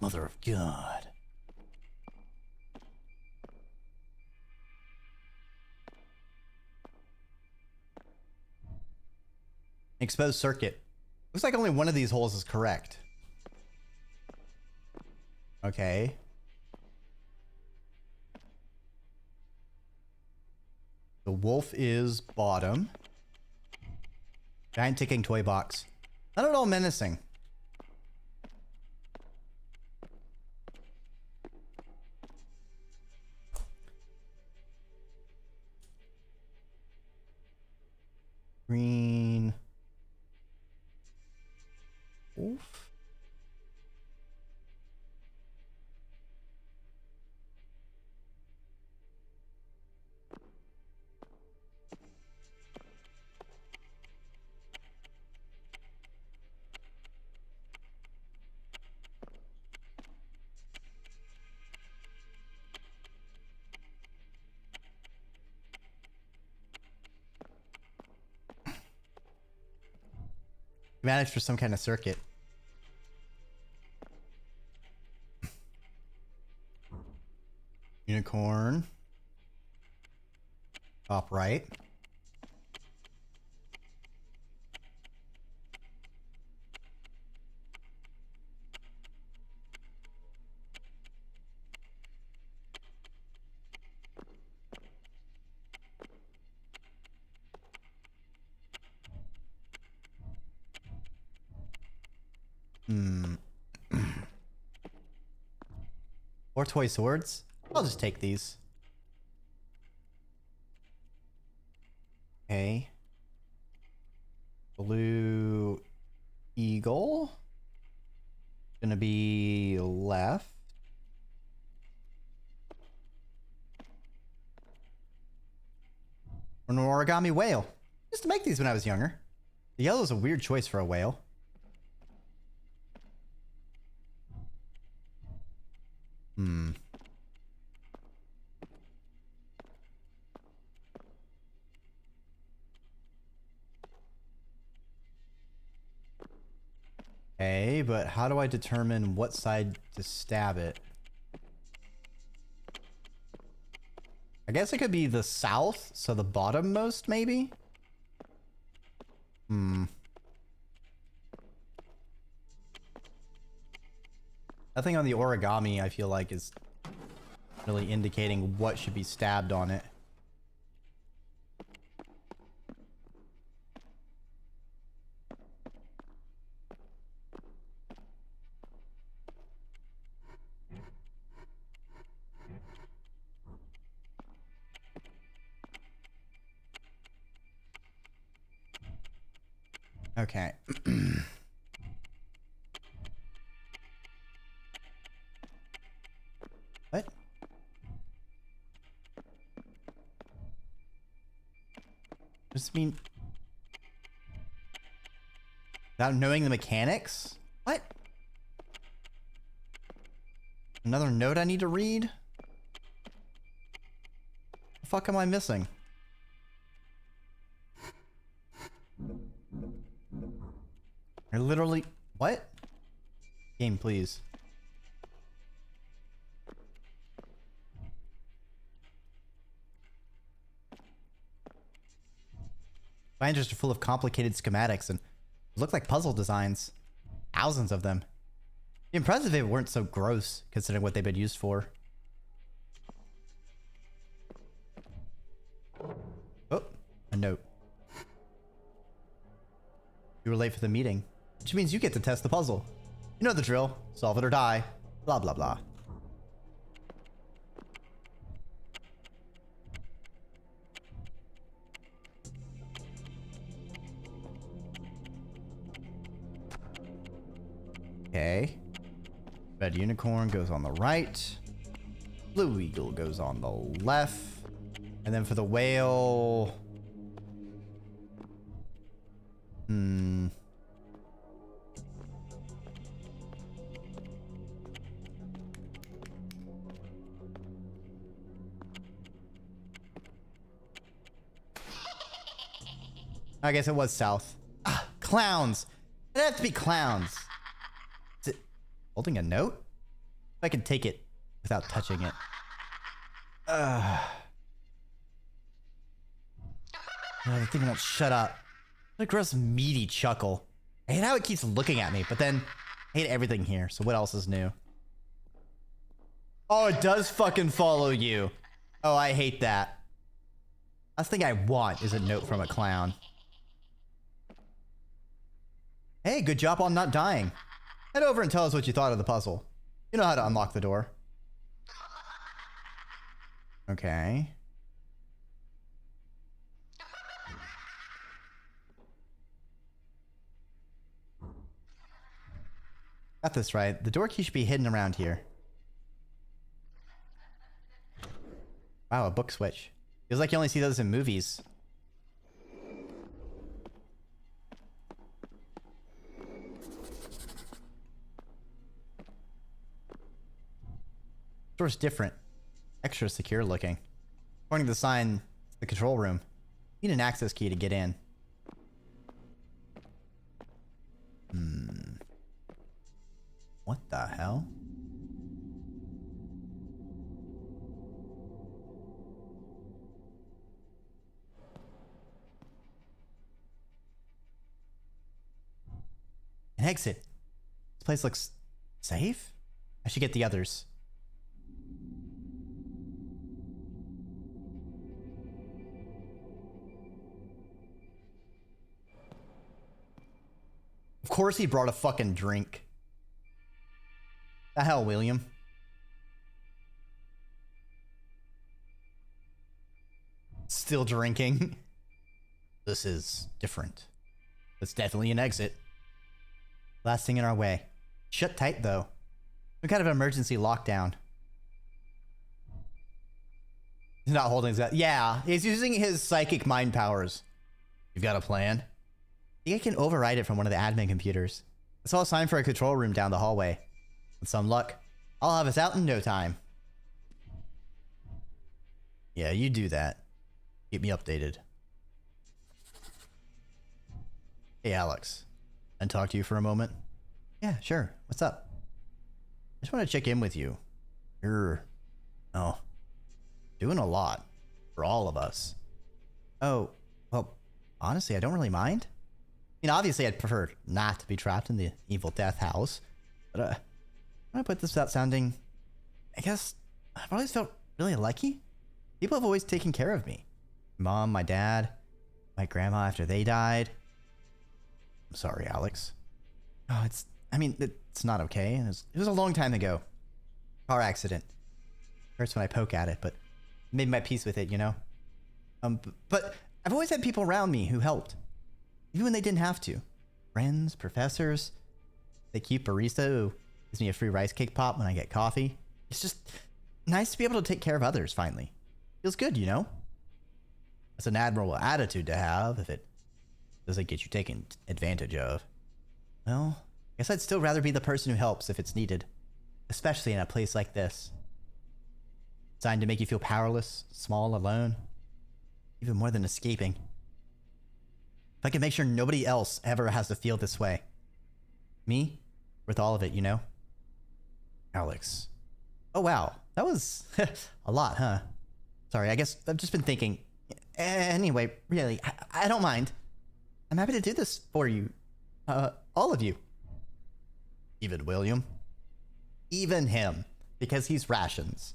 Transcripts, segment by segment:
Mother of God. Exposed circuit. Looks like only one of these holes is correct. Okay. The wolf is bottom. Giant ticking toy box. Not at all menacing. Green. Wolf. Managed for some kind of circuit. Unicorn. Top right. Or toy swords. I'll just take these. Okay. Blue eagle. Gonna be left. Or an origami whale. Used to make these when I was younger. The yellow is a weird choice for a whale. Okay, but how do I determine what side to stab it? I guess it could be the south, so the bottommost, maybe? Nothing on the origami, I feel like, is really indicating what should be stabbed on it. Okay. What? Does this mean... without knowing the mechanics? What? Another note I need to read? The fuck am I missing? I literally... what? Game, please. Binders are full of complicated schematics and look like puzzle designs. Thousands of them. It'd be impressive if it weren't so gross, considering what they've been used for. Oh, a note. You were late for the meeting, which means you get to test the puzzle. You know the drill. Solve it or die. Blah, blah, blah. Okay. Red unicorn goes on the right. Blue eagle goes on the left. And then for the whale... I guess it was south. Clowns! It'd have to be clowns. Is it holding a note? I can take it without touching it. The thing won't shut up. What a gross meaty chuckle. I hate how it keeps looking at me, but then I hate everything here, so what else is new? Oh, it does fucking follow you. Oh, I hate that. Last thing I want is a note from a clown. Hey, good job on not dying. Head over and tell us what you thought of the puzzle. You know how to unlock the door. Okay. Got this right. The door key should be hidden around here. Wow, a book switch. Feels like you only see those in movies. Door's different. Extra secure looking. According to the sign, it's the control room. You need an access key to get in. What the hell? An exit. This place looks safe? I should get the others. Of course he brought a fucking drink. The hell, William? Still drinking. This is different. It's definitely an exit. Last thing in our way. Shut tight, though. Some kind of emergency lockdown. He's not holding his gun. Yeah, he's using his psychic mind powers. You've got a plan? I think I can override it from one of the admin computers. I saw a sign for a control room down the hallway. With some luck, I'll have us out in no time. Yeah, you do that. Keep me updated. Hey, Alex. Can I talk to you for a moment? Yeah, sure. What's up? I just want to check in with you. You're... oh. Doing a lot. For all of us. Oh, well, honestly, I don't really mind. I mean, obviously, I'd prefer not to be trapped in the evil death house. But, I put this without sounding... I guess I've always felt really lucky. People have always taken care of me. Mom, my dad, my grandma after they died. I'm sorry, Alex. Oh, it's not okay. It was a long time ago. Car accident. Hurts when I poke at it, but I made my peace with it, you know? But I've always had people around me who helped. Even when they didn't have to. Friends, professors. The cute barista who gives me a free rice cake pop when I get coffee. It's just nice to be able to take care of others, finally. Feels good, you know? It's an admirable attitude to have if it doesn't get you taken advantage of. Well, I guess I'd still rather be the person who helps if it's needed. Especially in a place like this. Designed to make you feel powerless, small, alone. Even more than escaping. If I can make sure nobody else ever has to feel this way. Me? Worth all of it, you know? Alex. Oh, wow. That was a lot, huh? Sorry, I guess I've just been thinking. Anyway, really, I don't mind. I'm happy to do this for you. All of you. Even William. Even him. Because he's rations.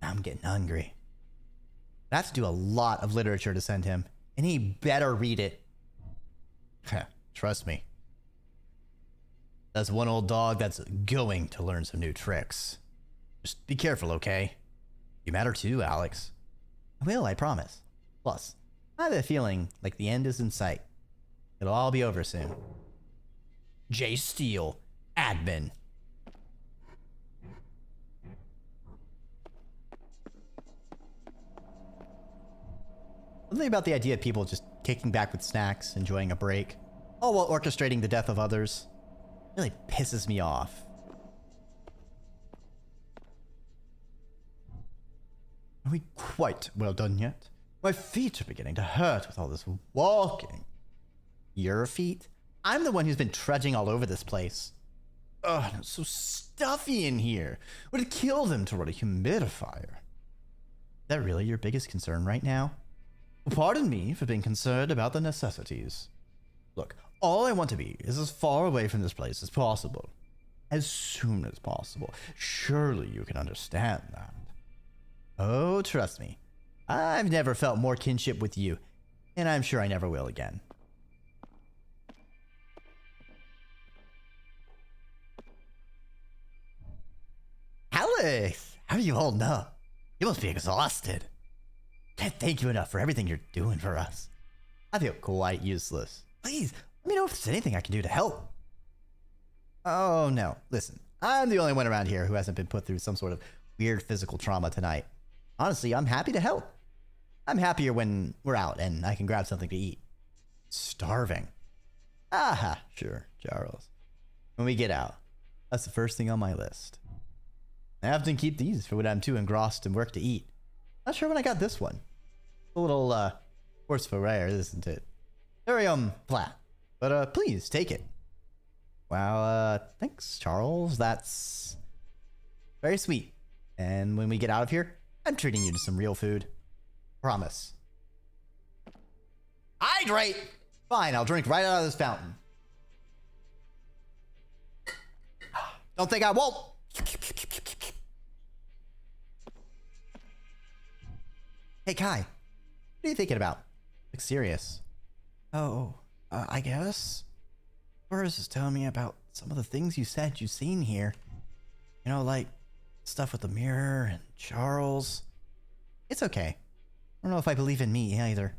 I'm getting hungry. I have to do a lot of literature to send him. And he better read it. Trust me. That's one old dog that's going to learn some new tricks. Just be careful, okay? You matter too, Alex. I will, I promise. Plus, I have a feeling like the end is in sight. It'll all be over soon. J. Steele, admin. Something about the idea of people just kicking back with snacks, enjoying a break, all while orchestrating the death of others, really pisses me off. Are we quite well done yet? My feet are beginning to hurt with all this walking. Your feet? I'm the one who's been trudging all over this place. Ugh, it's so stuffy in here. Would kill them to run a humidifier. Is that really your biggest concern right now? Well, pardon me for being concerned about the necessities. Look, all I want to be is as far away from this place as possible. As soon as possible. Surely you can understand that. Oh, trust me. I've never felt more kinship with you, and I'm sure I never will again. Alex, how are you holding up? You must be exhausted. Can't thank you enough for everything you're doing for us. I feel quite useless. Please, let me know if there's anything I can do to help. Oh, no. Listen, I'm the only one around here who hasn't been put through some sort of weird physical trauma tonight. Honestly, I'm happy to help. I'm happier when we're out and I can grab something to eat. Starving. Aha, sure, Charles. When we get out, that's the first thing on my list. I often keep these for when I'm too engrossed in work to eat. Not sure when I got this one. A little, forceful rare, isn't it? Very, flat. But, please, take it. Wow, thanks, Charles. That's very sweet. And when we get out of here, I'm treating you to some real food. Promise. Hydrate! Fine, I'll drink right out of this fountain. Don't think I won't. Hey, Kai. What are you thinking about? Look serious. Oh, I guess. Boris is telling me about some of the things you said you've seen here. You know, like stuff with the mirror and Charles. It's okay. I don't know if I believe in me either.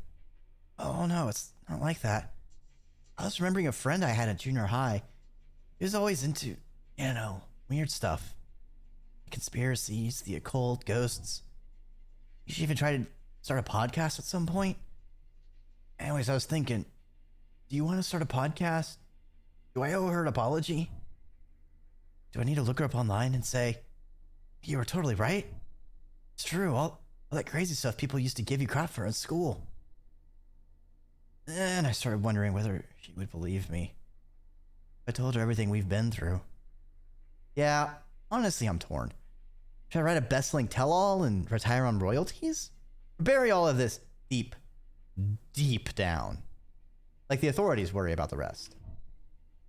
Oh no, it's not like that. I was remembering a friend I had at junior high. He was always into, you know, weird stuff. Conspiracies, the occult, ghosts. You should even try to start a podcast at some point. Anyways, I was thinking, do you want to start a podcast? Do I owe her an apology? Do I need to look her up online and say, you were totally right? It's true, all that crazy stuff people used to give you crap for in school. And I started wondering whether she would believe me. I told her everything we've been through. Yeah, honestly, I'm torn. Should I write a best-selling tell-all and retire on royalties? Or bury all of this deep, deep down? Like the authorities worry about the rest.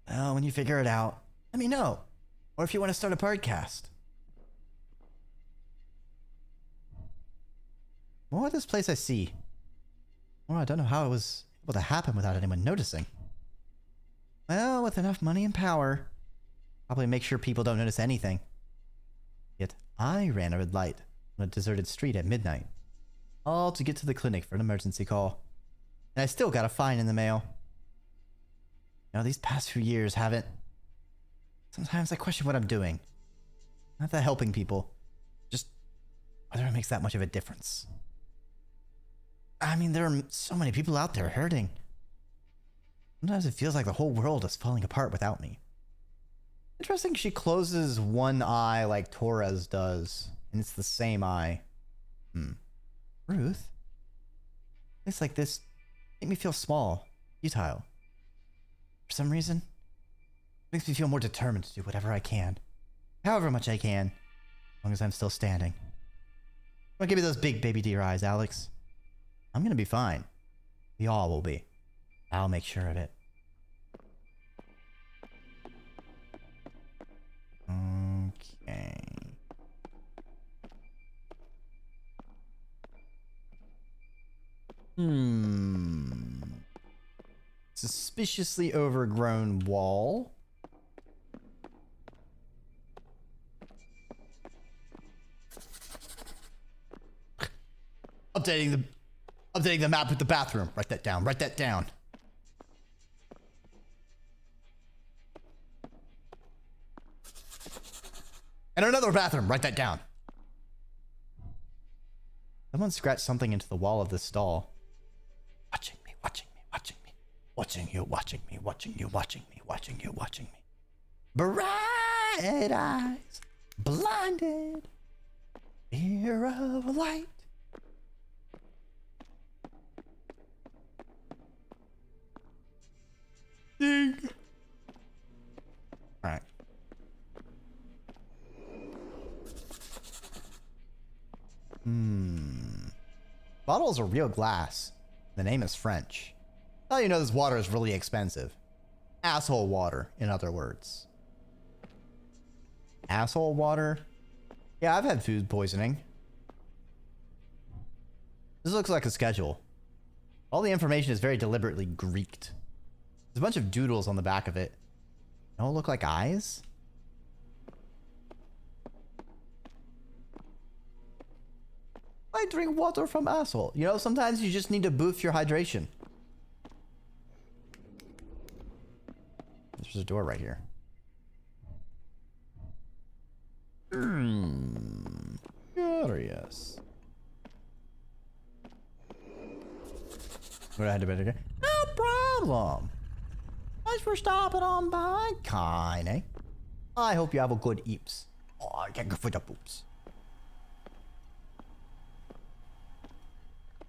Well, when you figure it out, let me know. Or if you want to start a podcast. More of this place I see. Well, I don't know how it was able to happen without anyone noticing. Well, with enough money and power, probably make sure people don't notice anything. Yet I ran a red light on a deserted street at midnight, all to get to the clinic for an emergency call. And I still got a fine in the mail. You know, these past few years haven't... Sometimes I question what I'm doing. Not that helping people, just whether it makes that much of a difference. I mean, there are so many people out there hurting. Sometimes it feels like the whole world is falling apart without me. Interesting, she closes one eye like Torres does, and it's the same eye. Ruth? Things like this make me feel small, futile. For some reason, it makes me feel more determined to do whatever I can. However much I can, as long as I'm still standing. Don't give me those big baby deer eyes, Alex. I'm gonna be fine. We all will be. I'll make sure of it. Okay. Suspiciously overgrown wall. Updating the map with the bathroom. Write that down. Write that down. And another bathroom. Write that down. Someone scratched something into the wall of this stall. Watching me, watching me, watching me. Watching you, watching me, watching you, watching me, watching you, watching me. Bright eyes, blinded, fear of light. Ding. All right. Bottles are real glass. The name is French. How do you know this water is really expensive? Asshole water, in other words. Asshole water? Yeah, I've had food poisoning. This looks like a schedule. All the information is very deliberately Greeked. There's a bunch of doodles on the back of it. They all look like eyes? I drink water from asshole. You know, sometimes you just need to boost your hydration. There's a door right here. Curious. What I had to better get? No problem. Thanks for stopping on by, Kine. I hope you have a good eeps. Oh, I can't go for the poops.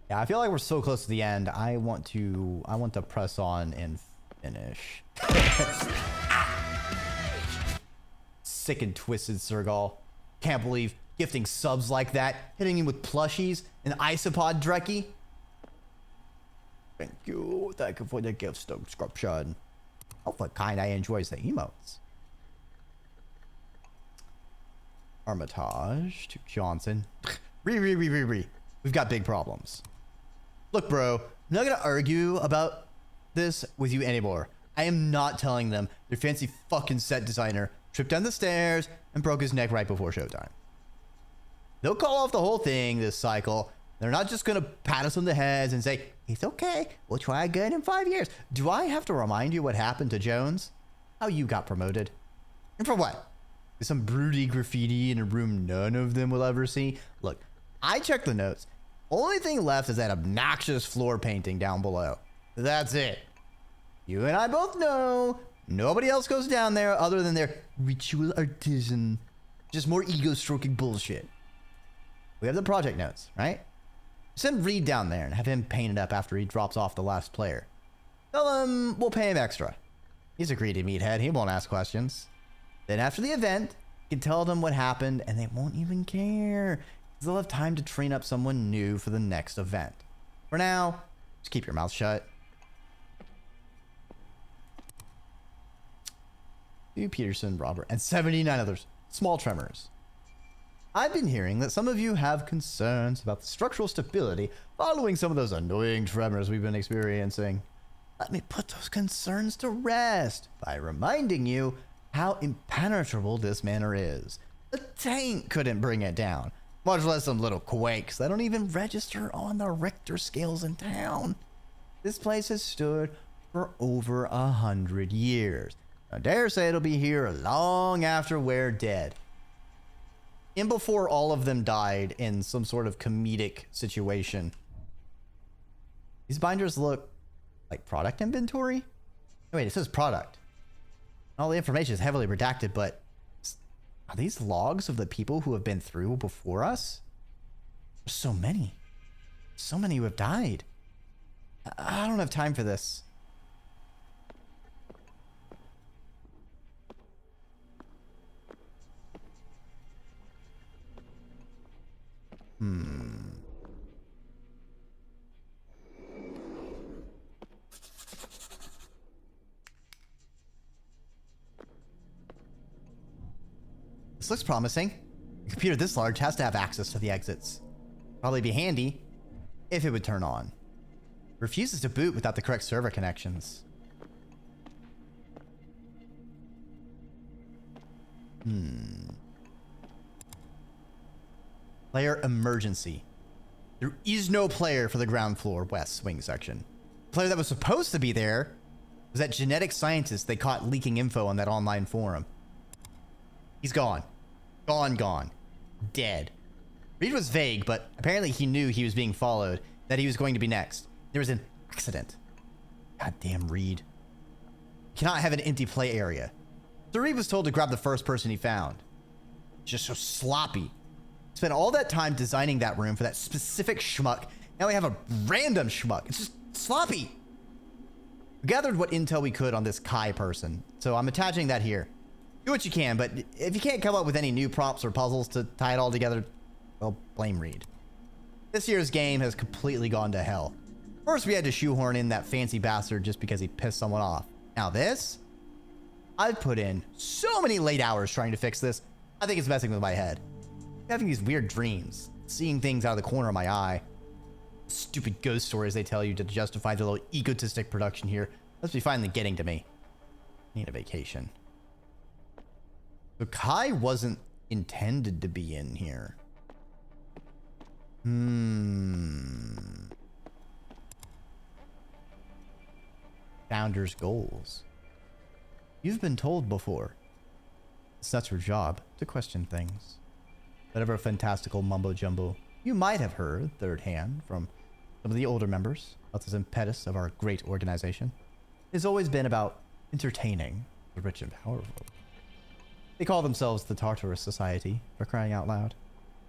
Yeah, I feel like we're so close to the end. I want to press on and finish. Sick and twisted, Sergal. Can't believe gifting subs like that, hitting him with plushies, an isopod Dreki. Thank you for the gift subscription. Hope the kind I enjoys the emotes. Armitage to Johnson. We've got big problems. Look, bro, I'm not gonna argue about this with you anymore. I am not telling them their fancy fucking set designer tripped down the stairs and broke his neck right before showtime. They'll call off the whole thing this cycle. They're not just gonna pat us on the heads and say, it's okay, we'll try again in 5 years. Do I have to remind you what happened to Jones? How you got promoted? And for what? Some broody graffiti in a room none of them will ever see? Look, I checked the notes. Only thing left is that obnoxious floor painting down below. That's it. You and I both know nobody else goes down there other than their ritual artisan. Just more ego-stroking bullshit. We have the project notes, right? Send Reed down there and have him paint it up after he drops off the last player. Tell him we'll pay him extra. He's a greedy meathead. He won't ask questions. Then after the event, you can tell them what happened and they won't even care. They'll have time to train up someone new for the next event. For now, just keep your mouth shut. Stu Peterson, Robert, and 79 others. Small tremors. I've been hearing that some of you have concerns about the structural stability following some of those annoying tremors we've been experiencing. Let me put those concerns to rest by reminding you how impenetrable this manor is. A tank couldn't bring it down, much less some little quakes that don't even register on the Richter scales in town. This place has stood for over 100 years. I dare say it'll be here long after we're dead. And before all of them died in some sort of comedic situation. These binders look like product inventory? Oh, wait, it says product. All the information is heavily redacted, but are these logs of the people who have been through before us? There's so many. So many who have died. I don't have time for this. This looks promising. A computer this large has to have access to the exits. Probably be handy if it would turn on. Refuses to boot without the correct server connections. Player emergency. There is no player for the ground floor west swing section. The player that was supposed to be there was that genetic scientist they caught leaking info on that online forum. He's gone. Gone. Dead. Reed was vague, but apparently he knew he was being followed, that he was going to be next. There was an accident. Goddamn Reed. Cannot have an empty play area. So Reed was told to grab the first person he found. Just so sloppy. Spent all that time designing that room for that specific schmuck. Now we have a random schmuck. It's just sloppy. We gathered what intel we could on this Kai person, so I'm attaching that here. Do what you can, but if you can't come up with any new props or puzzles to tie it all together, well, blame Reed. This year's game has completely gone to hell. First, we had to shoehorn in that fancy bastard just because he pissed someone off. Now this, I've put in so many late hours trying to fix this. I think it's messing with my head. I'm having these weird dreams, seeing things out of the corner of my eye. Stupid ghost stories they tell you to justify the little egotistic production here. Must be finally getting to me. Need a vacation. So Kai wasn't intended to be in here. Founder's goals. You've been told before. It's not your job to question things. Whatever fantastical mumbo jumbo you might have heard third hand from some of the older members of this impetus of our great organization, it's always been about entertaining the rich and powerful. They call themselves the Tartarus Society, for crying out loud.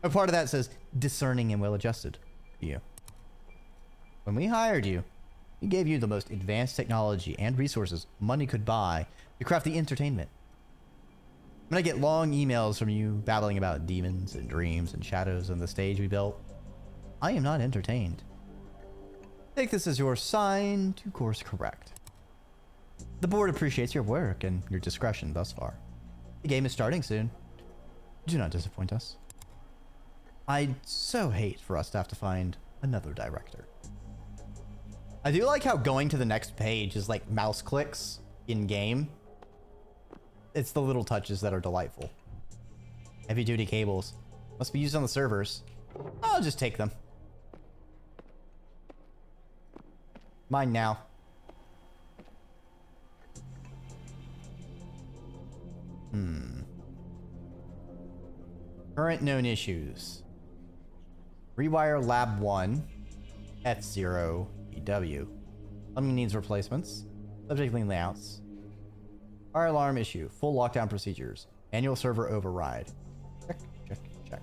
A part of that says discerning and well-adjusted to you. When we hired you, we gave you the most advanced technology and resources money could buy to craft the entertainment. When I get long emails from you babbling about demons and dreams and shadows on the stage we built, I am not entertained. Take this as your sign to course correct. The board appreciates your work and your discretion thus far. The game is starting soon. Do not disappoint us. I'd so hate for us to have to find another director. I do like how going to the next page is like mouse clicks in game. It's the little touches that are delightful. Heavy duty cables. Must be used on the servers. I'll just take them. Mine now. Current known issues. Rewire Lab 1. F0 EW. Plumbing needs replacements. Subject link layouts. Fire alarm issue. Full lockdown procedures. Manual server override. Check, check, check.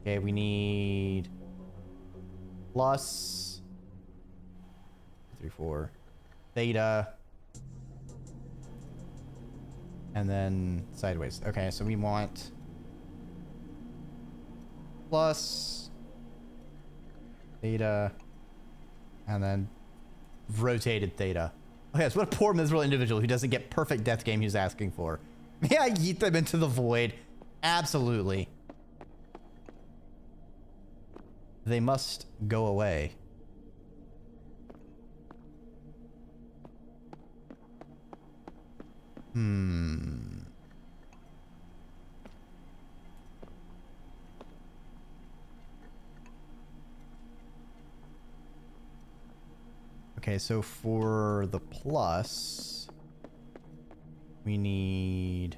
Okay, we need plus 3, 4 theta. And then sideways. Okay, so we want plus theta and then rotated theta. Okay, so what a poor miserable individual who doesn't get perfect death game he's asking for. May I yeet them into the void? Absolutely. They must go away. Okay, so for the plus, we need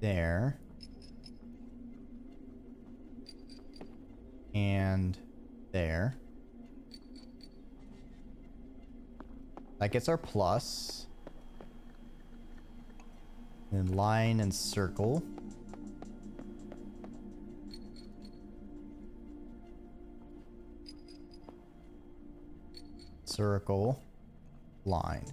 there and there. That gets our plus. Then line and circle. Circle, line.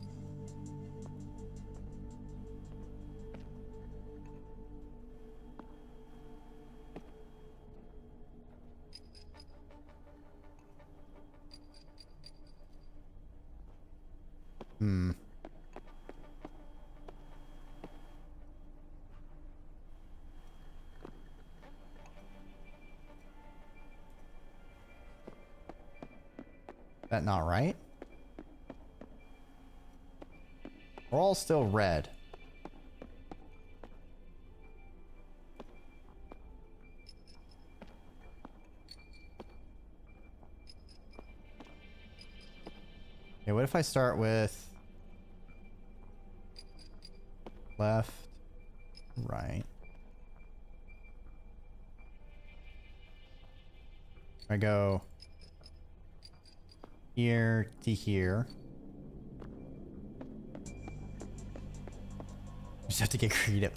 That not right? We're all still red. Okay, what if I start with left, right? I go here to here. Just have to get creative.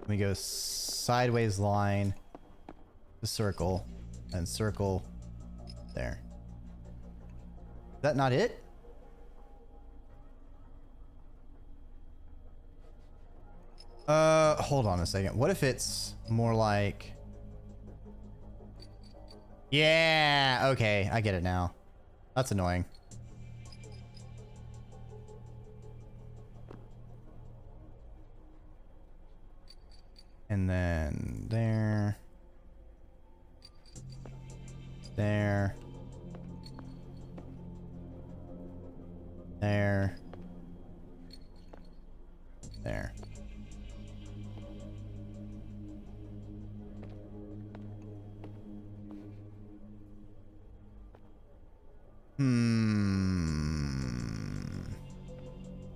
We go sideways line, the circle, and circle there. Is that not it? Hold on a second. What if it's more like... Yeah, okay, I get it now. That's annoying. And then there. There. There. There.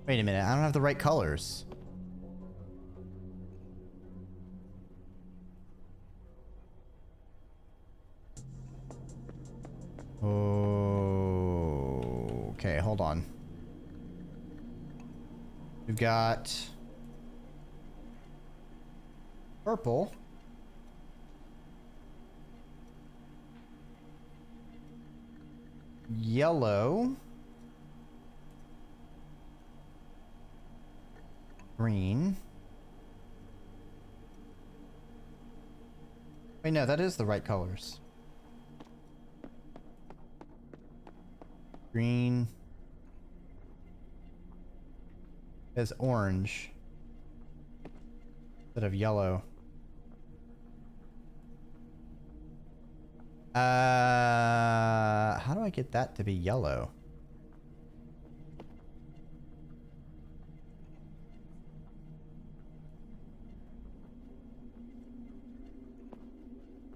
Wait a minute, I don't have the right colors. Okay, hold on. We've got purple. Yellow. Green. Wait, no, that is the right colors. Green. Is orange instead of yellow. How do I get that to be yellow?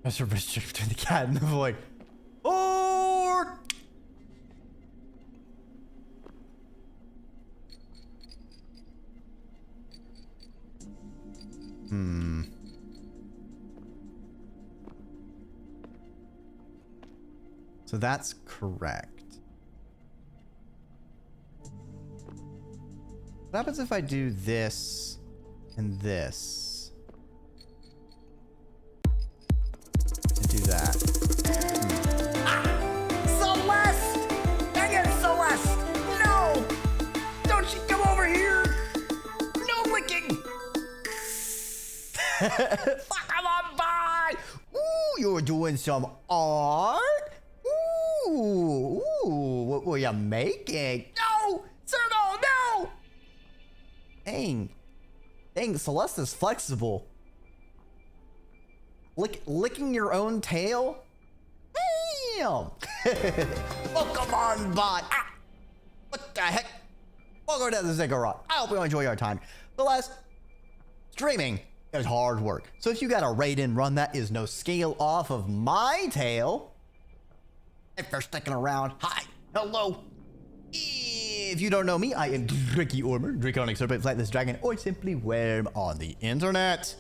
There's a relationship between the cat and the void. Or so that's correct. What happens if I do this and this? And do that. Celeste! Dang it, Celeste! No! Don't you come over here! No licking! Fuck, I'm on by! Ooh, you're doing some art? Ooh, what were you making? No! Sir, no! No! Dang, Celeste is flexible. Licking your own tail? Damn! Pokemon bot! Ah! What the heck? Welcome to the Ziggurat. I hope you enjoy your time. Celeste, streaming is hard work. So if you got a raid-in run, that is no scale off of my tail. If you're sticking around, hi, hello. If you don't know me, I am Dreki Ormer, Draconic Serpent, Flightless Dragon, or simply Worm on the internet.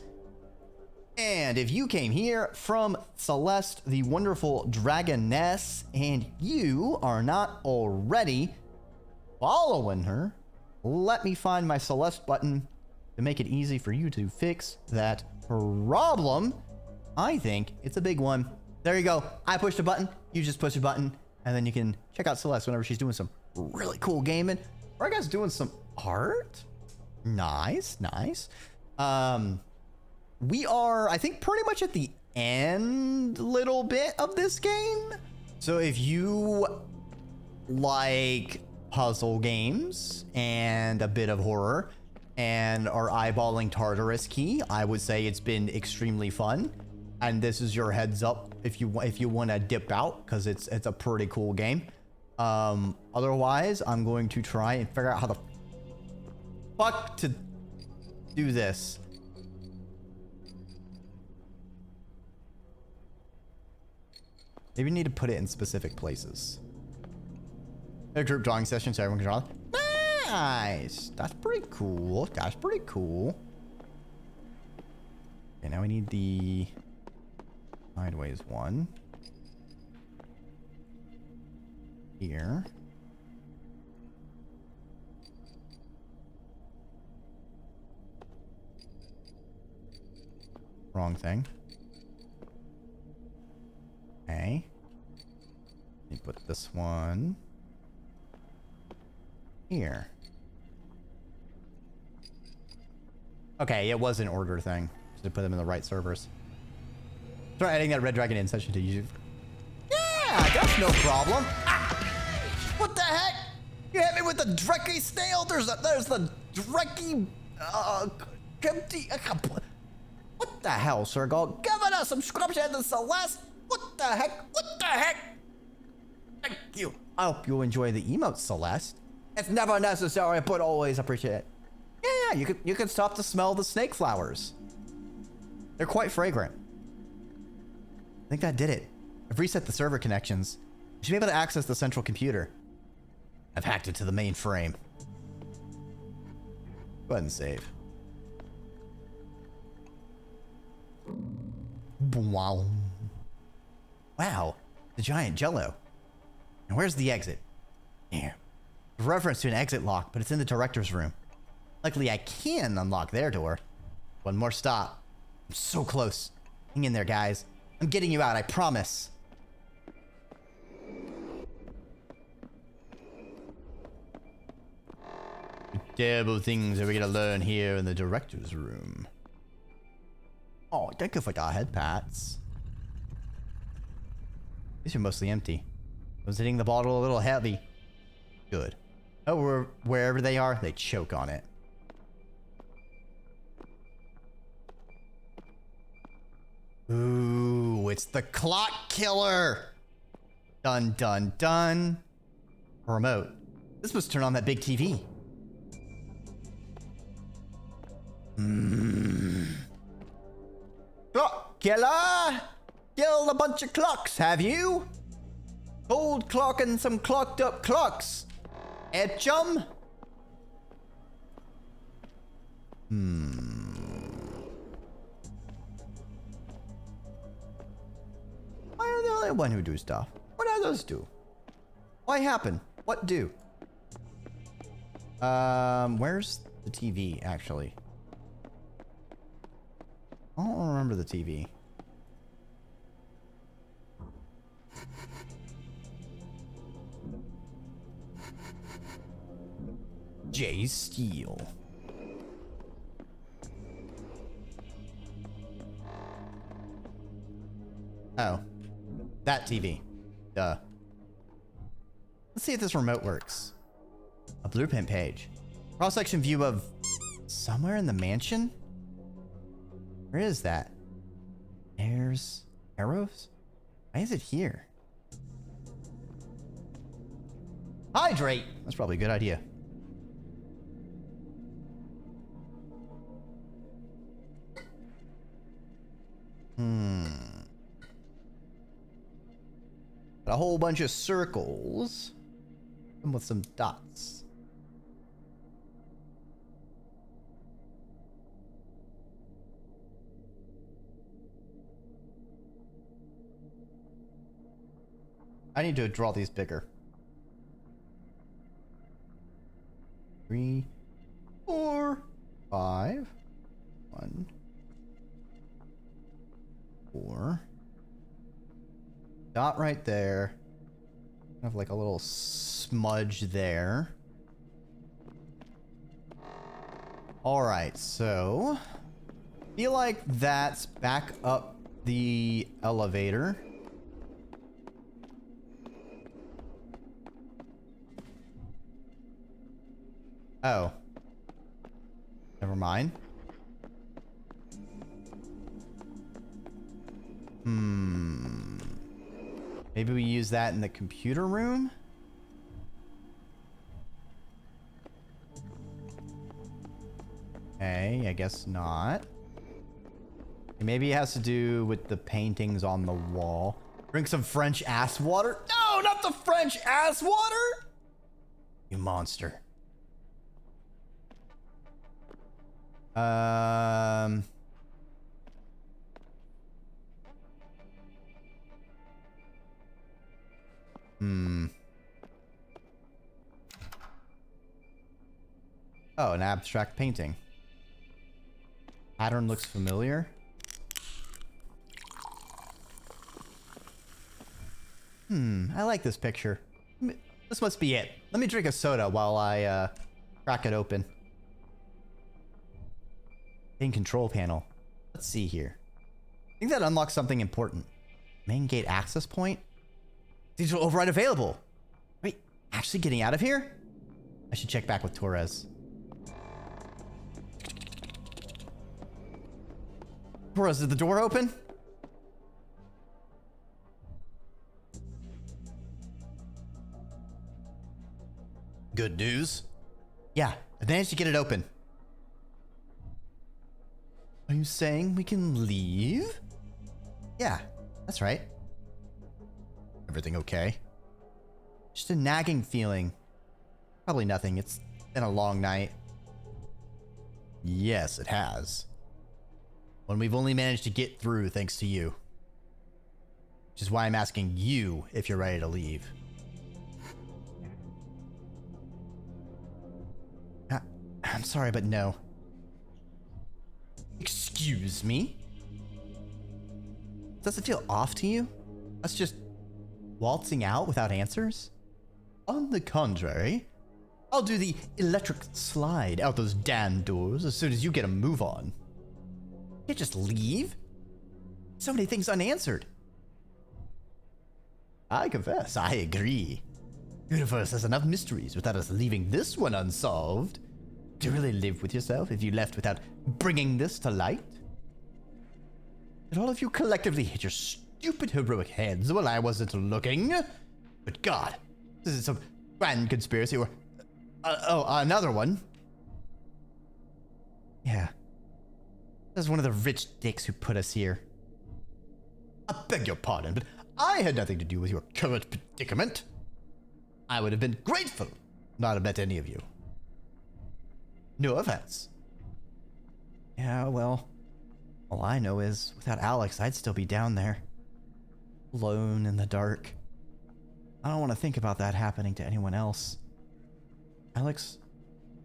And if you came here from Celeste, the wonderful dragoness, and you are not already following her, let me find my Celeste button to make it easy for you to fix that problem. I think it's a big one. There you go. I pushed a button. You just push a button. And then you can check out Celeste whenever she's doing some really cool gaming. Or I guess doing some art. Nice, nice. We are, I think, pretty much at the end little bit of this game. So if you like puzzle games and a bit of horror and are eyeballing Tartarus Key, I would say it's been extremely fun. And this is your heads up if you want to dip out, because it's a pretty cool game. Otherwise, I'm going to try and figure out how the fuck to do this. Maybe you need to put it in specific places. A group drawing session so everyone can draw. Nice. That's pretty cool. That's pretty cool. Okay, now we need the sideways one. Here. Wrong thing. Okay. Let me put this one here. Okay, it was an order thing. Just to put them in the right servers. Try adding that Red Dragon in session to YouTube. Yeah, that's no problem. Ah! What the heck? You hit me with the Dreki snail? There's the Dreki what the hell, Sergal? Giving us subscription to Celeste? What the heck? What the heck? Thank you. I hope you enjoy the emotes, Celeste. It's never necessary, but always appreciate it. Yeah, you can stop to smell the snake flowers. They're quite fragrant. I think that did it. I've reset the server connections. You should be able to access the central computer. I've hacked into the mainframe. Go ahead and save. Wow. Wow, the giant jello. And where's the exit? Here. A reference to an exit lock, but it's in the director's room. Luckily, I can unlock their door. One more stop. I'm so close. Hang in there, guys. I'm getting you out, I promise. What terrible things are we gonna learn here in the director's room? Oh, I think if I got head pats. These are mostly empty. I was hitting the bottle a little heavy. Good. Oh, wherever they are, they choke on it. Ooh, it's the clock killer. Dun, dun, dun. Remote. This must turn on that big TV. Clock killer! Killed a bunch of clocks, have you? Cold clock and some clocked up clocks. Eh, chum? Why are the only one who do stuff? What others do? Why happen? What do? Where's the TV, actually? I don't remember the TV. Jay Steele. Oh. That TV. Duh. Let's see if this remote works. A blueprint page. Cross-section view of somewhere in the mansion? Where is that? There's arrows? Why is it here? Hydrate! That's probably a good idea. A whole bunch of circles. And with some dots. I need to draw these bigger. 3, 4, 5. 1, 4. Dot right there. Kind of like a little smudge there. All right, so feel like that's back up the elevator. Oh. Never mind. Maybe we use that in the computer room? Okay, I guess not. Maybe it has to do with the paintings on the wall. Drink some French ass water? No, not the French ass water! You monster. Oh, an abstract painting. Pattern looks familiar. I like this picture. This must be it. Let me drink a soda while I crack it open. In control panel. Let's see here. I think that unlocks something important. Main gate access point. Digital override available. Wait, actually getting out of here? I should check back with Torres. Torres, is the door open? Good news. Yeah, I managed to get it open. Are you saying we can leave? Yeah, that's right. Everything okay? Just a nagging feeling. Probably nothing. It's been a long night. Yes, it has. When we've only managed to get through thanks to you. Which is why I'm asking you if you're ready to leave. I'm sorry, but no. Excuse me? Does it feel off to you? Us just waltzing out without answers? On the contrary, I'll do the electric slide out those damn doors as soon as you get a move on. You can't just leave. So many things unanswered. I confess, I agree. Universe has enough mysteries without us leaving this one unsolved. Do you really live with yourself if you left without bringing this to light? Did all of you collectively hit your stupid heroic heads while I wasn't looking? But God, this is some grand conspiracy or... another one. Yeah. This is one of the rich dicks who put us here. I beg your pardon, but I had nothing to do with your current predicament. I would have been grateful not to met any of you. No offense. Yeah, well, all I know is without Alex, I'd still be down there. Alone in the dark. I don't want to think about that happening to anyone else. Alex,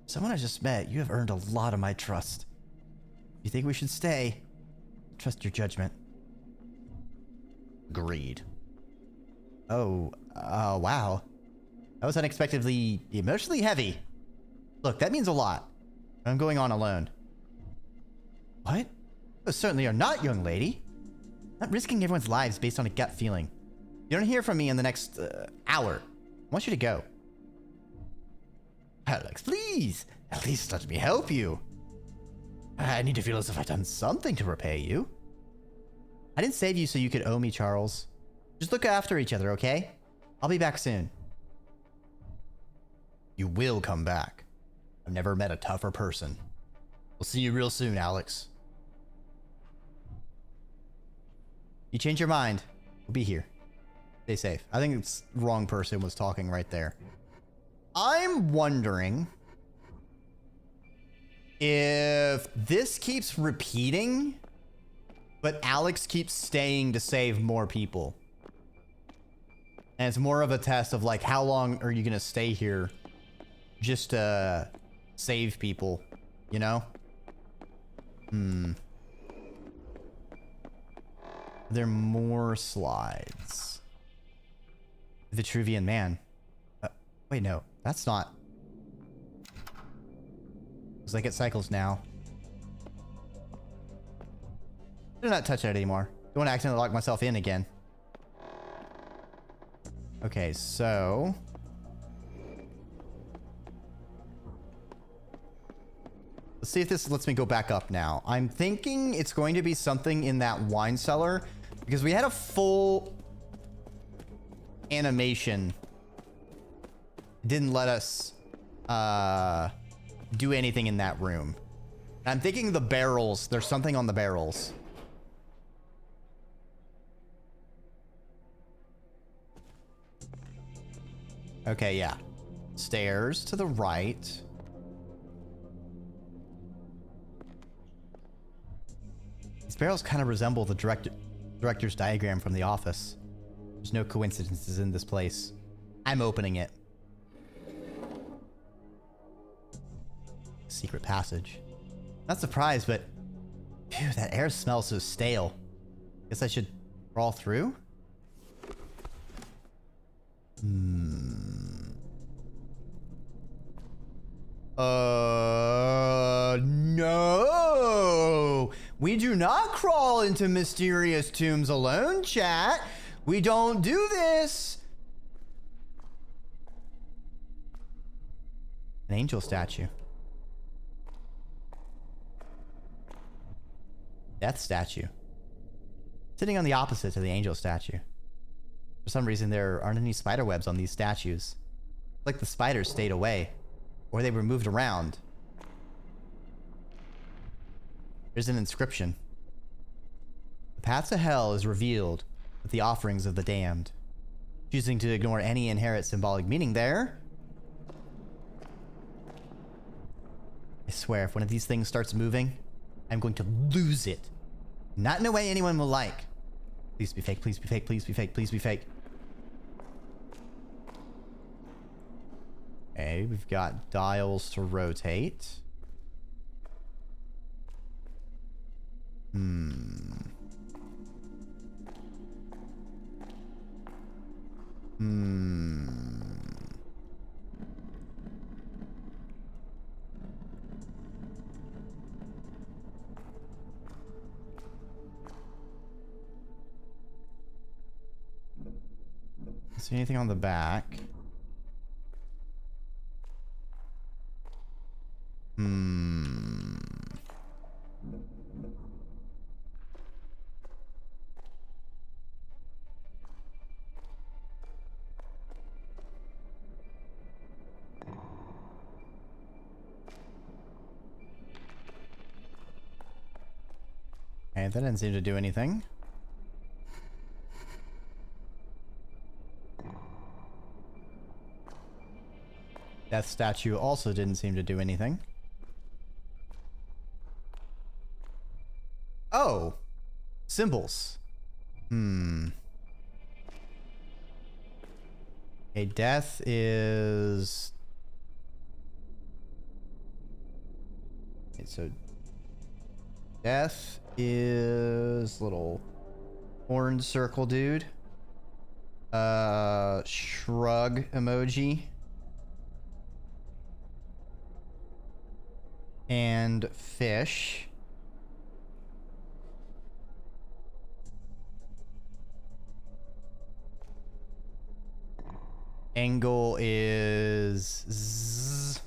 someone I just met, you have earned a lot of my trust. If you think we should stay, trust your judgment. Agreed. Oh, wow. That was unexpectedly emotionally heavy. Look, that means a lot. I'm going on alone. What? You certainly are not, young lady. Not risking everyone's lives based on a gut feeling. You don't hear from me in the next hour. I want you to go. Alex, please. At least let me help you. I need to feel as if I've done something to repay you. I didn't save you so you could owe me, Charles. Just look after each other, okay? I'll be back soon. You will come back. I've never met a tougher person. We'll see you real soon, Alex. You change your mind, we'll be here. Stay safe. I think it's the wrong person was talking right there. I'm wondering if this keeps repeating, but Alex keeps staying to save more people. And it's more of a test of like, how long are you going to stay here just to save people, you know? Are there more slides? Vitruvian man. Wait, no, that's not. Looks like it cycles now. Do not touch that anymore. Don't want to accidentally lock myself in again. Okay, so let's see if this lets me go back up now. I'm thinking it's going to be something in that wine cellar because we had a full animation. It didn't let us do anything in that room. I'm thinking the barrels, there's something on the barrels. Okay, yeah. Stairs to the right. These barrels kind of resemble the director's diagram from The Office. There's no coincidences in this place. I'm opening it. Secret passage. Not surprised, but phew, that air smells so stale. Guess I should crawl through? No. We do not crawl into mysterious tombs alone, chat. We don't do this. An angel statue. Death statue. Sitting on the opposite to the angel statue. For some reason, there aren't any spider webs on these statues. It's like the spiders stayed away, or they were moved around. There's an inscription. The path to hell is revealed with the offerings of the damned. Choosing to ignore any inherent symbolic meaning there. I swear, if one of these things starts moving, I'm going to lose it. Not in a way anyone will like. Please be fake, please be fake, please be fake, please be fake. Okay, we've got dials to rotate. See anything on the back? Okay, that didn't seem to do anything. Death statue also didn't seem to do anything. Oh! Symbols. Okay, death is... Okay, so... Death is little orange circle dude. Shrug emoji. And fish. Angle is Z.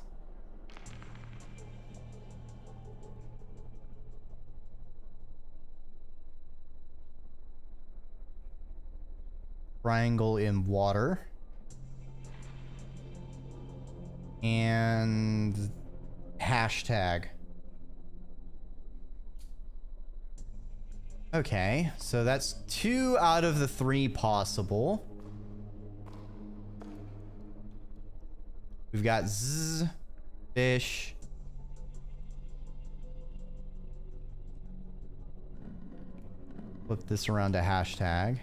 Triangle in water. And hashtag. Okay, so that's 2 out of the 3 possible. We've got Z, fish. Flip this around to hashtag.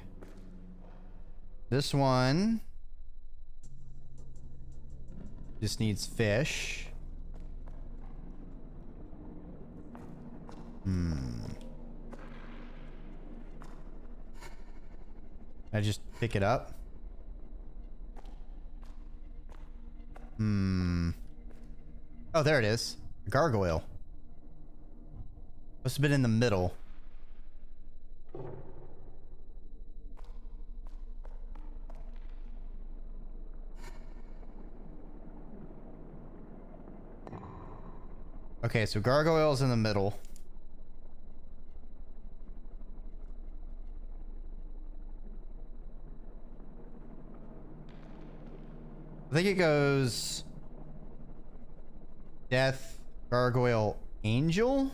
This one just needs fish. I just pick it up. Oh, there it is. A gargoyle. Must have been in the middle. Okay, so gargoyle's in the middle. I think it goes death, gargoyle, angel.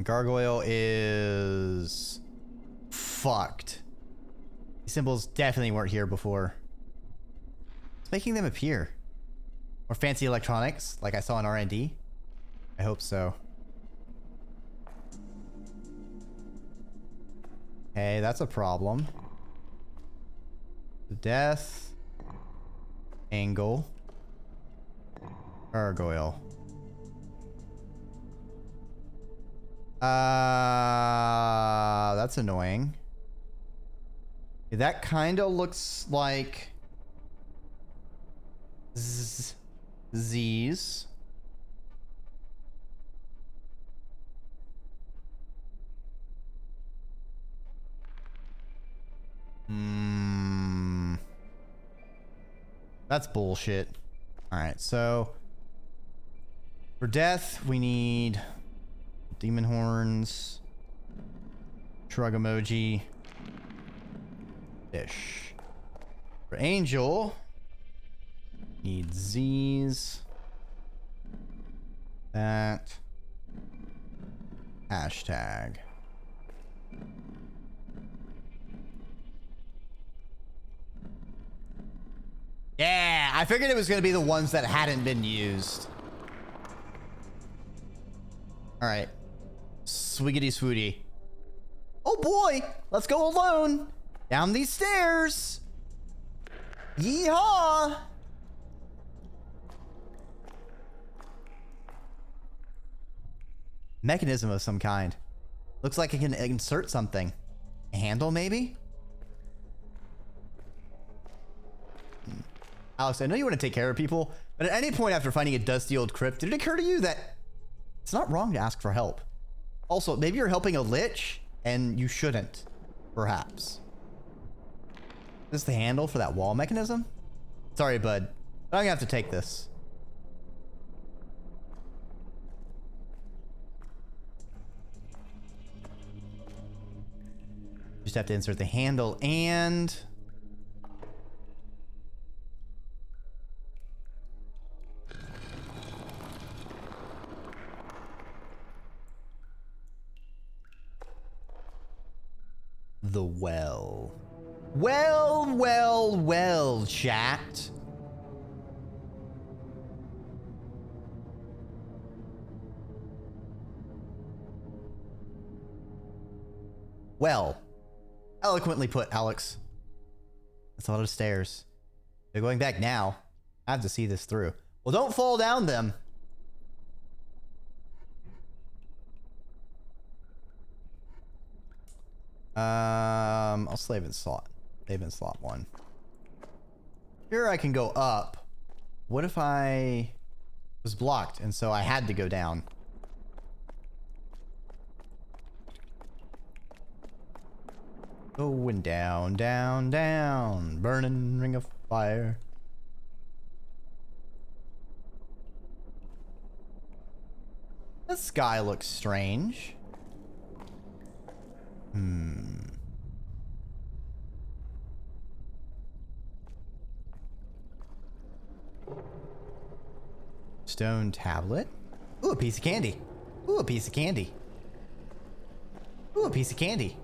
Gargoyle is fucked. These symbols definitely weren't here before. It's making them appear. Or fancy electronics, like I saw in R&D. I hope so. Hey, that's a problem. Death. Angle. Gargoyle. That's annoying. That kind of looks like Z's. That's bullshit. All right, so for death, we need demon horns, shrug emoji, fish. For angel, need Z's, that, hashtag. Yeah, I figured it was going to be the ones that hadn't been used. All right. Swiggity swooty. Oh boy, let's go alone. Down these stairs. Yeehaw. Mechanism of some kind. Looks like it can insert something. A handle, maybe? Alex, I know you want to take care of people, but at any point after finding a dusty old crypt, did it occur to you that it's not wrong to ask for help? Also, maybe you're helping a lich and you shouldn't, perhaps. Is this the handle for that wall mechanism? Sorry, bud, but I'm gonna have to take this. Just have to insert the handle and... the well. Well, chat. Well. Eloquently put, Alex. That's a lot of stairs. They're going back now. I have to see this through. Well, don't fall down them. I'll save in slot. Save in slot 1. Here I can go up. What if I was blocked and so I had to go down? Going down, down, down. Burning ring of fire. The sky looks strange. Stone tablet. Ooh, a piece of candy. Ooh, a piece of candy. Ooh, a piece of candy.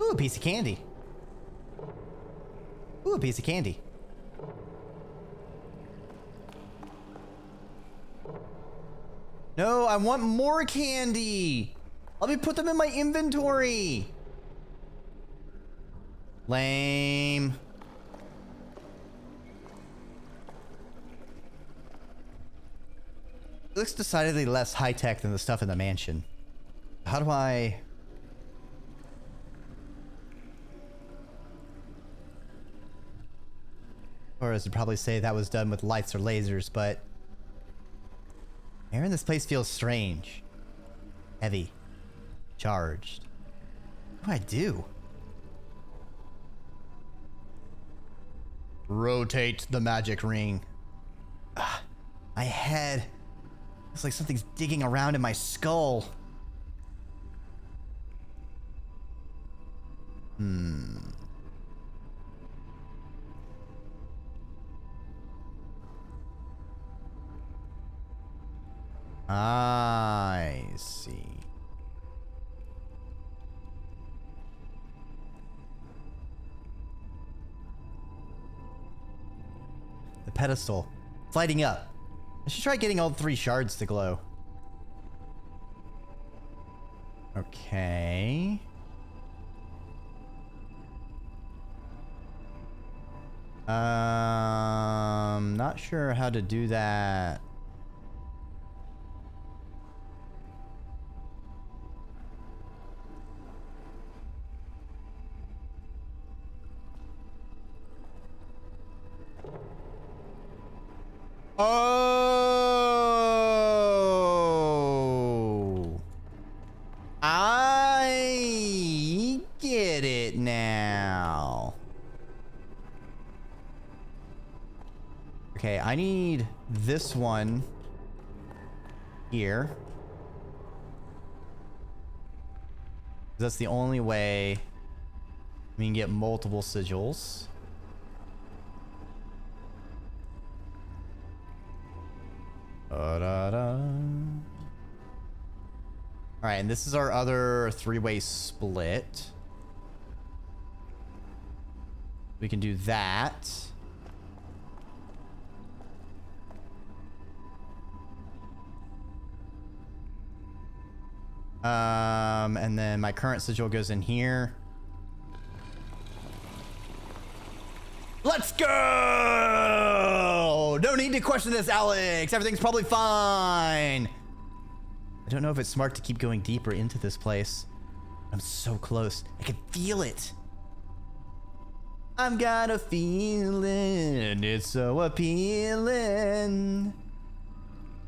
Ooh, a piece of candy. Ooh, a piece of candy. No, I want more candy. Let me put them in my inventory. Lame. It looks decidedly less high-tech than the stuff in the mansion. How do I... Or as would probably say that was done with lights or lasers, but... air in this place feels strange. Heavy. Charged. What do I do? Rotate the magic ring. Ugh, my head. It's like something's digging around in my skull. I see. The pedestal. It's lighting up. I should try getting all 3 shards to glow. Okay. Not sure how to do that. Oh, I get it now. Okay, I need this one here. That's the only way we can get multiple sigils. Da-da-da. All right, and this is our other three-way split. We can do that. And then my current sigil goes in here. Let's go! No need to question this, Alex. Everything's probably fine. I don't know if it's smart to keep going deeper into this place. I'm so close. I can feel it. I've got a feeling. It's so appealing.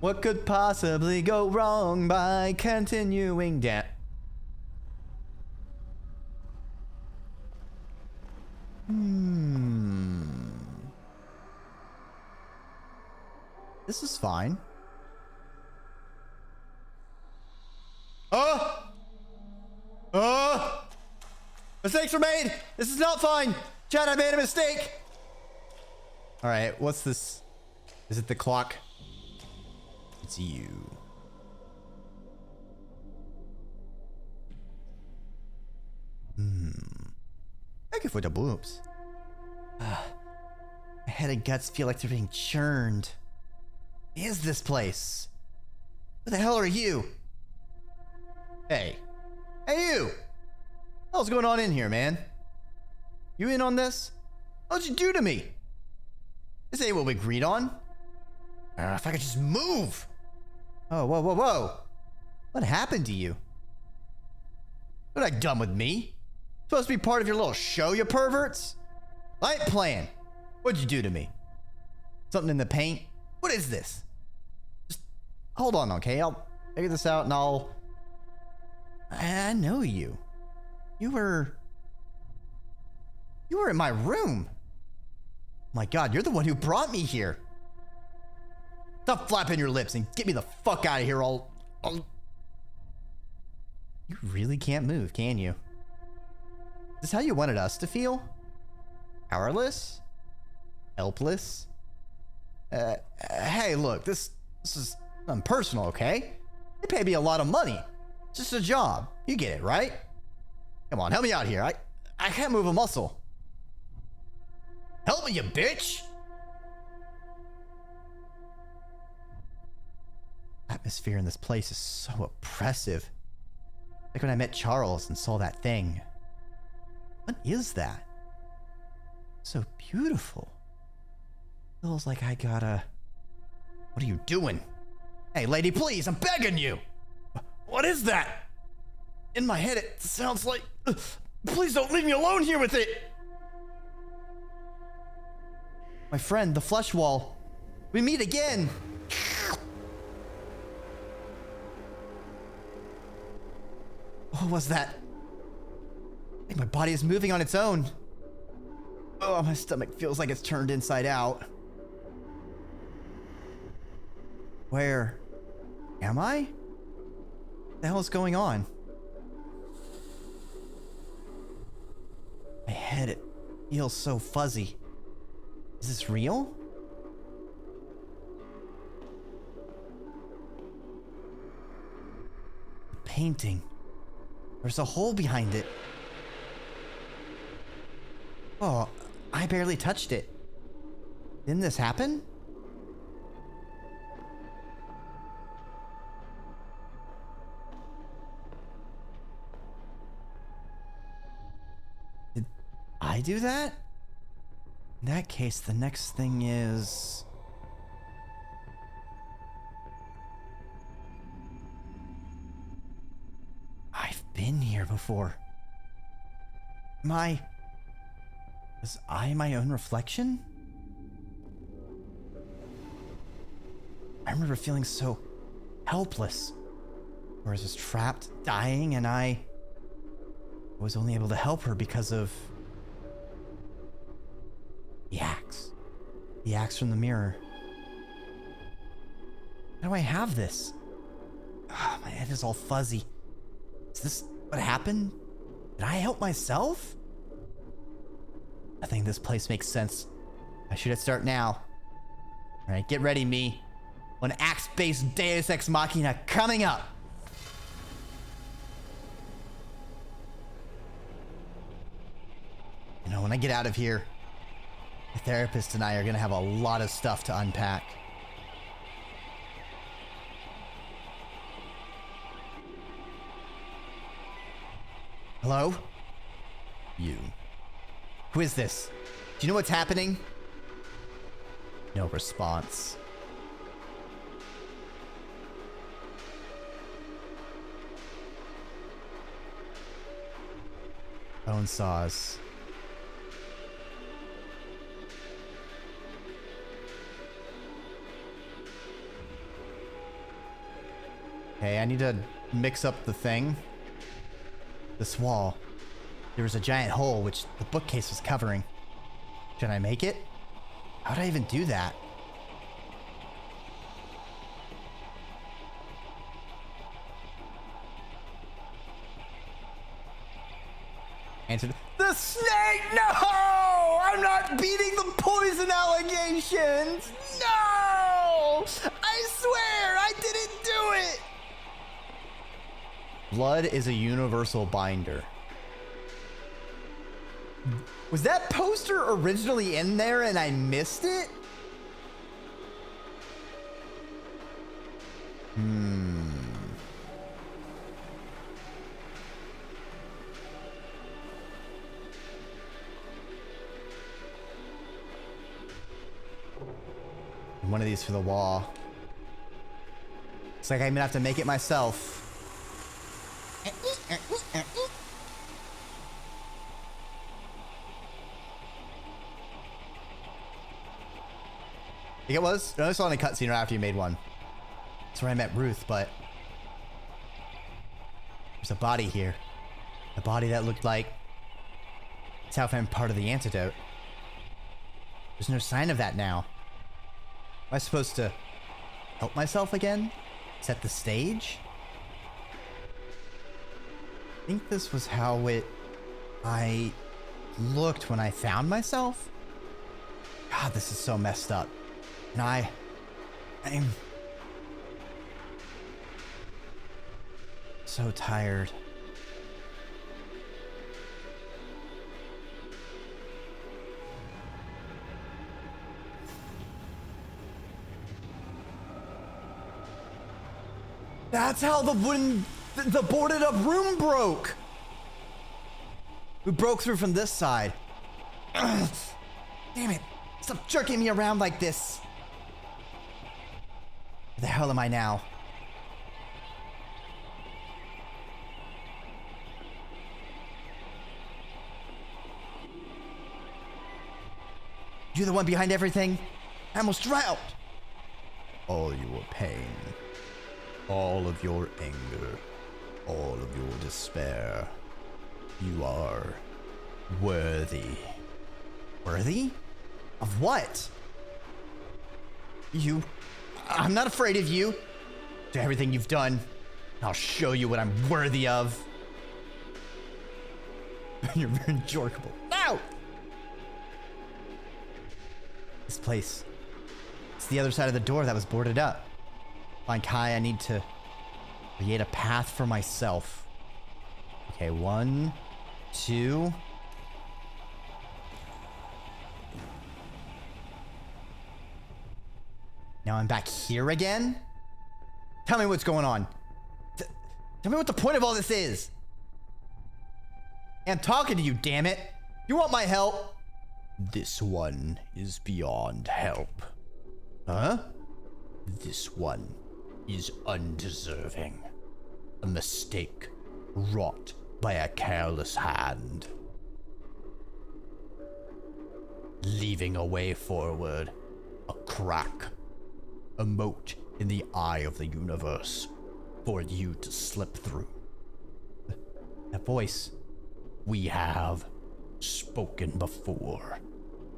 What could possibly go wrong by continuing down? This is fine. Mistakes were made. This is not fine. Chad, I made a mistake. All right, what's this? Is it the clock? It's you. Thank you for the boobs. My head and guts feel like they're being churned. What is this place? Who the hell are you? Hey. Hey, you! What's going on in here, man? You in on this? What'd you do to me? This ain't what we agreed on. If I could just move! Oh, whoa, whoa, whoa! What happened to you? What have I done with me? Supposed to be part of your little show, you perverts? I ain't playing. What'd you do to me? Something in the paint? What is this? Just hold on, okay? I'll figure this out and I know you. You were in my room. My God, you're the one who brought me here. Stop flapping your lips and get me the fuck out of here. You really can't move, can you? Is this how you wanted us to feel? Powerless? Helpless? Hey, look, this is personal, okay? They pay me a lot of money. It's just a job. You get it, right? Come on, help me out here. I can't move a muscle. Help me, you bitch! Atmosphere in this place is so oppressive. Like when I met Charles and saw that thing. What is that? So beautiful. Feels like I gotta... What are you doing? Hey, lady, please, I'm begging you! What is that? In my head, it sounds like... Please don't leave me alone here with it! My friend, the flesh wall. We meet again! What was that? I think my body is moving on its own. Oh, my stomach feels like it's turned inside out. Where am I? What the hell is going on? My head, it feels so fuzzy. Is this real? The painting. There's a hole behind it. Oh, I barely touched it. Didn't this happen? Did I do that? In that case, the next thing is... I've been here before. Was I my own reflection? I remember feeling so helpless. Or I was just trapped, dying, and I was only able to help her because of the axe. The axe from the mirror. How do I have this? Ah, my head is all fuzzy. Is this what happened? Did I help myself? Nothing in this place makes sense. I should start now. All right, get ready, me. One axe-based Deus Ex Machina coming up. You know, when I get out of here, the therapist and I are gonna have a lot of stuff to unpack. Hello? You. Who is this? Do you know what's happening? No response. Bone saws. Okay, I need to mix up the thing. This wall. There was a giant hole which the bookcase was covering. Should I make it? How'd I even do that? Answer the snake! No! I'm not beating the poison allegations! No! I swear I didn't do it! Blood is a universal binder. Was that poster originally in there and I missed it? One of these for the wall. Looks like I'm gonna have to make it myself. I think it was. I saw in a cutscene right after you made one. That's where I met Ruth, but there's a body here. A body that looked like it's how I found part of the antidote. There's no sign of that now. Am I supposed to help myself again? Set the stage? I think this was how I looked when I found myself. God, this is so messed up. And I'm so tired. That's how the boarded up room broke. We broke through from this side. Ugh. Damn it. Stop jerking me around like this. Where the hell am I now? You're the one behind everything? I almost drowned. All your pain. All of your anger, all of your despair. You are worthy. Worthy? Of what? I'm not afraid of you. Do everything you've done. I'll show you what I'm worthy of. You're very enjoyable. No! This place. It's the other side of the door that was boarded up. Find Kai, I need to create a path for myself. Okay, 1, 2. Now I'm back here again? Tell me what's going on. Tell me what the point of all this is. I'm talking to you, damn it. You want my help? This one is beyond help. Huh? This one is undeserving. A mistake wrought by a careless hand. Leaving a way forward, a crack, a moat in the eye of the universe for you to slip through. That voice, we have spoken before,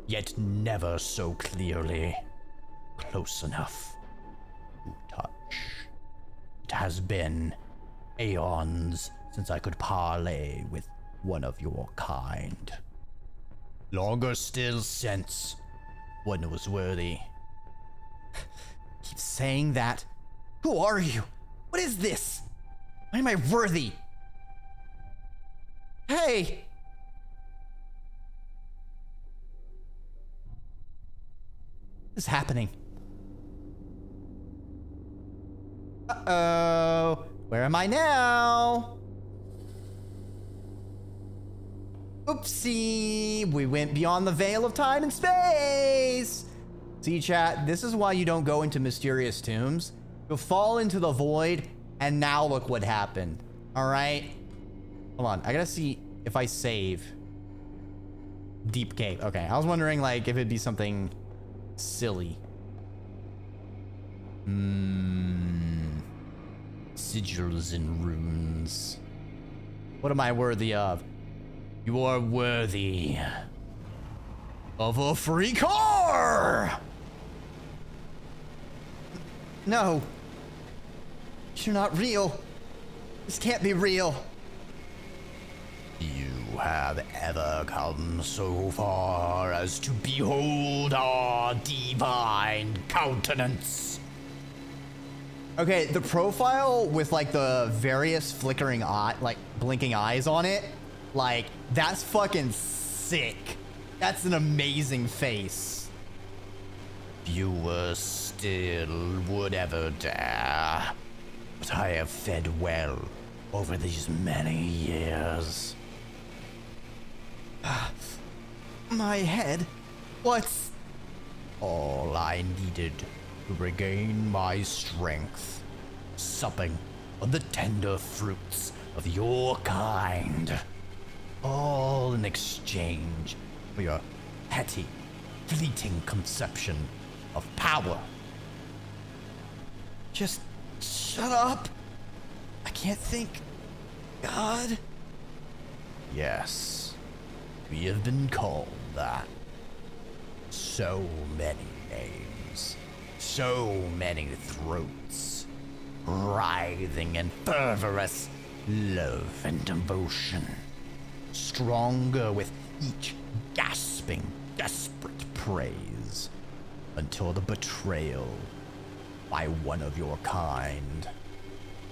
yet never so clearly. Close enough to touch. It has been aeons since I could parley with one of your kind. Longer still since one was worthy. Keep saying that. Who are you? What is this? Why am I worthy? Hey! What is happening? Uh-oh. Where am I now? Oopsie. We went beyond the veil of time and space. See, chat, this is why you don't go into mysterious tombs. You'll fall into the void, and now look what happened. All right? Hold on. I gotta see if I save. Deep cave. Okay, I was wondering, like, if it'd be something silly. Sigils and runes. What am I worthy of? You are worthy of a free car! No. You're not real. This can't be real. You have ever come so far as to behold our divine countenance. Okay, the profile with like the various flickering eye, like blinking eyes on it, like that's fucking sick. That's an amazing face. Fewer still would ever dare, but I have fed well over these many years. My head? What's... All I needed to regain my strength, supping on the tender fruits of your kind. All in exchange for your petty, fleeting conception of power. Just shut up. I can't think. God? Yes, we have been called that. So many names, so many throats, writhing in fervorous love and devotion, stronger with each gasping, desperate praise, until the betrayal by one of your kind,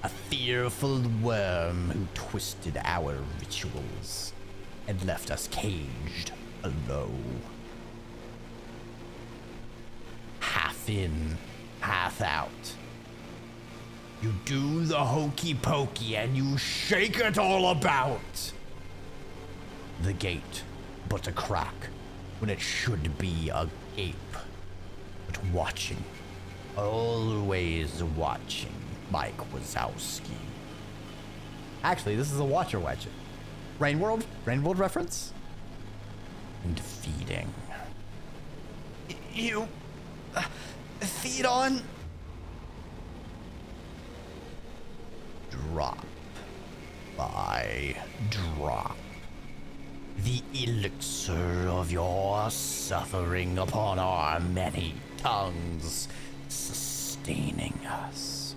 a fearful worm who twisted our rituals and left us caged alone. Half in, half out. You do the hokey pokey and you shake it all about. The gate but a crack when it should be a gape. But watching, always watching, Mike Wazowski. Actually, this is a Watcher Wedge. Rainworld reference? And feeding. You feed on? Drop by drop. The elixir of your suffering upon our many tongues, sustaining us,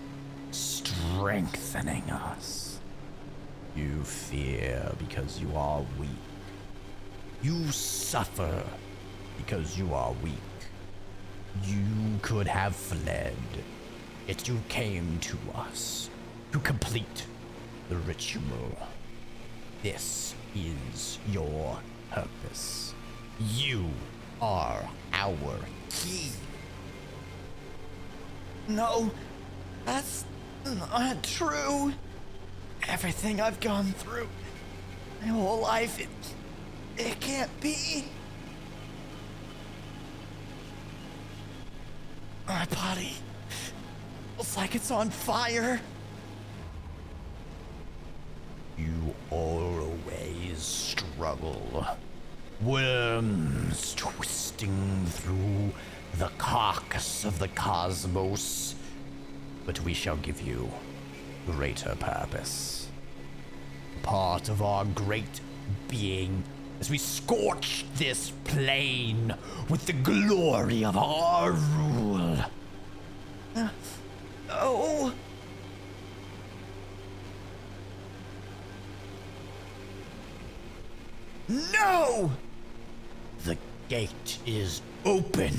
strengthening us. You fear because you are weak. You suffer because you are weak. You could have fled, yet you came to us to complete the ritual. This is your purpose. You are our key. No, that's not true. Everything I've gone through, my whole life, it can't be. My body feels like it's on fire. You always struggle. Worms twisting through the carcass of the cosmos. But we shall give you greater purpose. Part of our great being as we scorch this plane with the glory of our rule. Oh. No! The gate is open.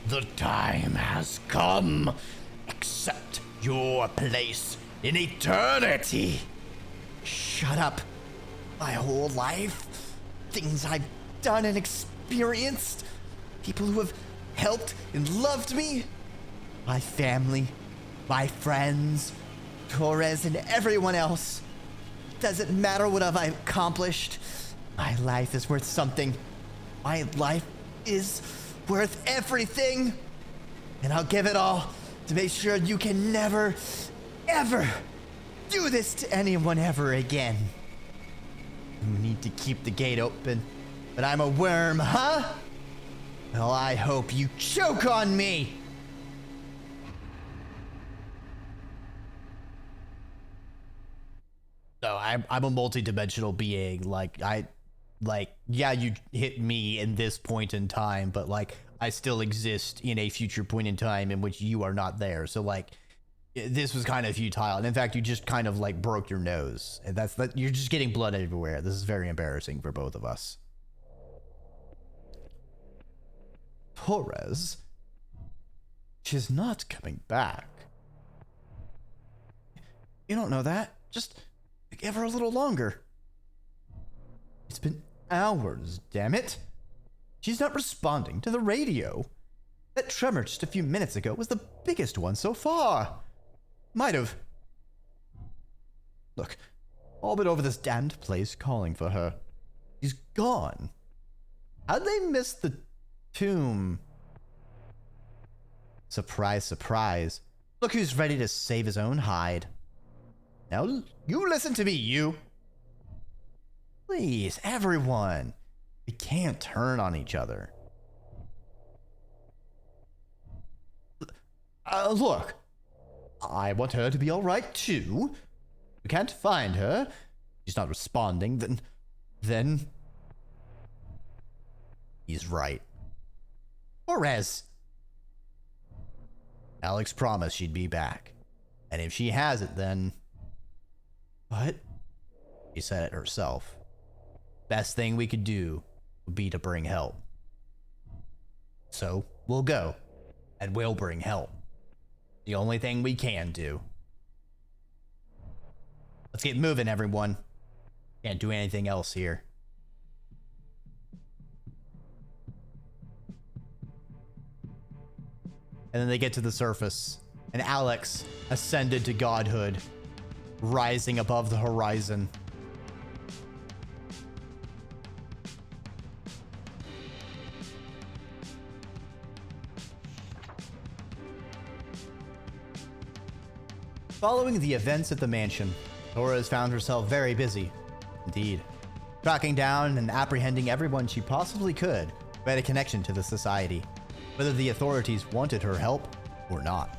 The time has come. Accept your place in eternity. Shut up. My whole life, things I've done and experienced, people who have helped and loved me, my family, my friends, Torres and everyone else. Doesn't matter what I've accomplished. My life is worth something. My life is worth everything. And I'll give it all to make sure you can never, ever do this to anyone ever again. You need to keep the gate open, but I'm a worm, huh? Well, I hope you choke on me. No, I'm a multi-dimensional being. Yeah, you hit me in this point in time, but I still exist in a future point in time in which you are not there. So this was kind of futile. And in fact, you just kind of broke your nose. And you're just getting blood everywhere. This is very embarrassing for both of us. Torres, she's not coming back. You don't know that. Just give her a little longer. It's been hours, damn it. She's not responding to the radio. That tremor just a few minutes ago was the biggest one so far. Might have. Look, all but over this damned place calling for her. She's gone. How'd they miss the tomb? Surprise, surprise. Look who's ready to save his own hide. Now, you listen to me, you. Please, everyone. We can't turn on each other. Look. I want her to be all right, too. We can't find her. She's not responding. Then... He's right. Torres. Alex promised she'd be back. And if she hasn't, then... What? She said it herself. Best thing we could do would be to bring help. So, we'll go. And we'll bring help. The only thing we can do. Let's get moving, everyone. Can't do anything else here. And then they get to the surface, and Alex ascended to godhood, rising above the horizon. Following the events at the mansion, Torres found herself very busy. Indeed. Tracking down and apprehending everyone she possibly could who had a connection to the society, whether the authorities wanted her help or not.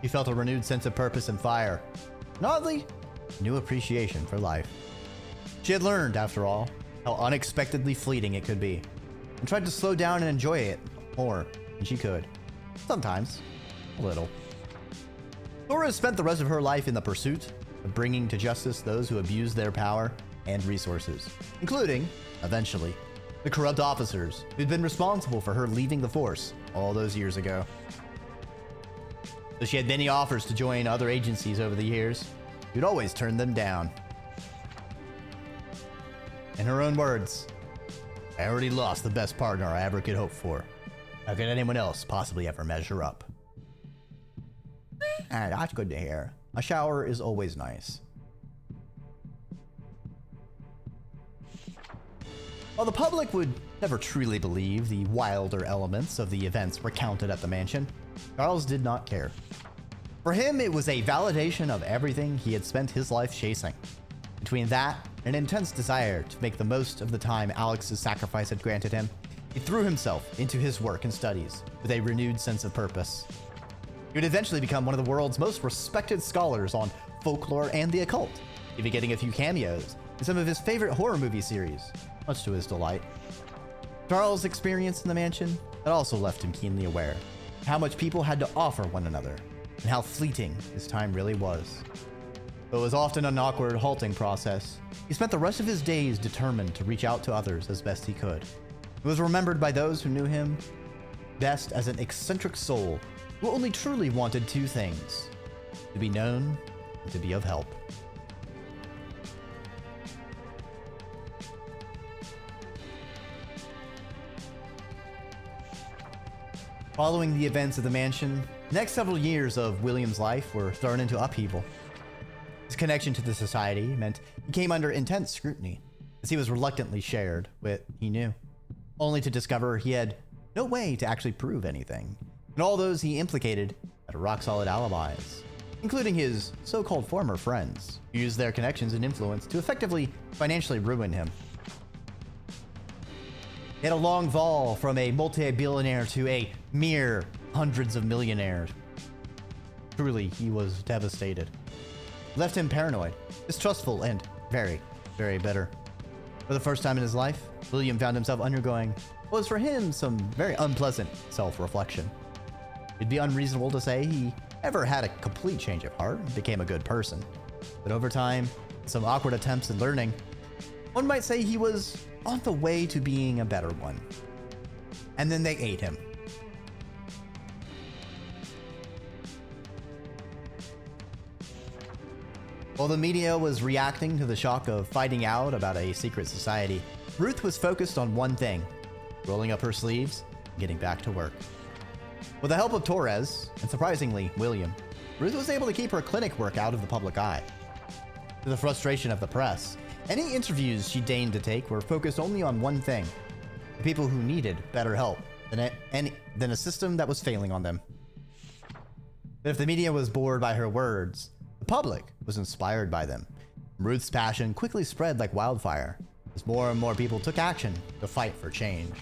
She felt a renewed sense of purpose and fire, and oddly, new appreciation for life. She had learned, after all, how unexpectedly fleeting it could be, and tried to slow down and enjoy it more than she could. Sometimes, a little. Torres spent the rest of her life in the pursuit of bringing to justice those who abused their power and resources, including, eventually, the corrupt officers who'd been responsible for her leaving the force all those years ago. Though she had many offers to join other agencies over the years, she'd always turned them down. In her own words, I already lost the best partner I ever could hope for. How could anyone else possibly ever measure up? That's good to hear. A shower is always nice. While the public would never truly believe the wilder elements of the events recounted at the mansion, Charles did not care. For him, it was a validation of everything he had spent his life chasing. Between that and an intense desire to make the most of the time Alex's sacrifice had granted him, he threw himself into his work and studies with a renewed sense of purpose. He would eventually become one of the world's most respected scholars on folklore and the occult, even getting a few cameos in some of his favorite horror movie series, much to his delight. Charles' experience in the mansion had also left him keenly aware of how much people had to offer one another, and how fleeting his time really was. Though it was often an awkward, halting process, he spent the rest of his days determined to reach out to others as best he could. He was remembered by those who knew him best as an eccentric soul who only truly wanted two things: to be known and to be of help. Following the events of the mansion, the next several years of William's life were thrown into upheaval. His connection to the society meant he came under intense scrutiny, as he was reluctantly shared with he knew, only to discover he had no way to actually prove anything, and all those he implicated had rock-solid alibis, including his so-called former friends, who used their connections and influence to effectively financially ruin him. He had a long fall from a multi-billionaire to a mere hundreds of millionaires. Truly, he was devastated. It left him paranoid, distrustful, and very, very bitter. For the first time in his life, William found himself undergoing what was for him some very unpleasant self-reflection. It'd be unreasonable to say he ever had a complete change of heart and became a good person. But over time, some awkward attempts at learning, one might say he was on the way to being a better one. And then they ate him. While the media was reacting to the shock of finding out about a secret society, Ruth was focused on one thing: rolling up her sleeves and getting back to work. With the help of Torres, and surprisingly, William, Ruth was able to keep her clinic work out of the public eye. To the frustration of the press, any interviews she deigned to take were focused only on one thing: the people who needed better help than a system that was failing on them. But if the media was bored by her words, the public was inspired by them. Ruth's passion quickly spread like wildfire, as more and more people took action to fight for change.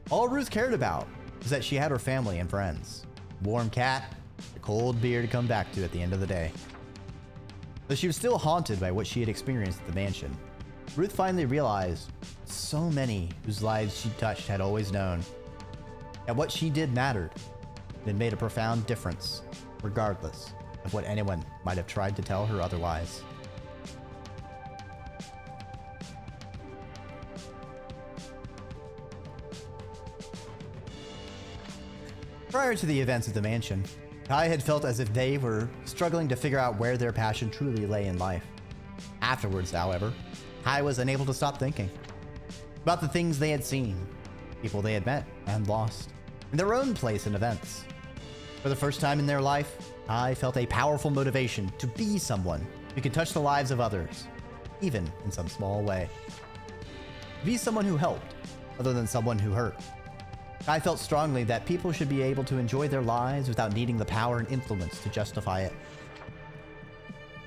All Ruth cared about was that she had her family and friends, a warm cat, a cold beer to come back to at the end of the day. Though she was still haunted by what she had experienced at the mansion, Ruth finally realized so many whose lives she touched had always known that what she did mattered, and it made a profound difference, regardless of what anyone might have tried to tell her otherwise. Prior to the events at the mansion, Kai had felt as if they were struggling to figure out where their passion truly lay in life. Afterwards, however, Kai was unable to stop thinking about the things they had seen, people they had met and lost, and their own place in events. For the first time in their life, Kai felt a powerful motivation to be someone who could touch the lives of others, even in some small way. Be someone who helped, other than someone who hurt. Kai felt strongly that people should be able to enjoy their lives without needing the power and influence to justify it.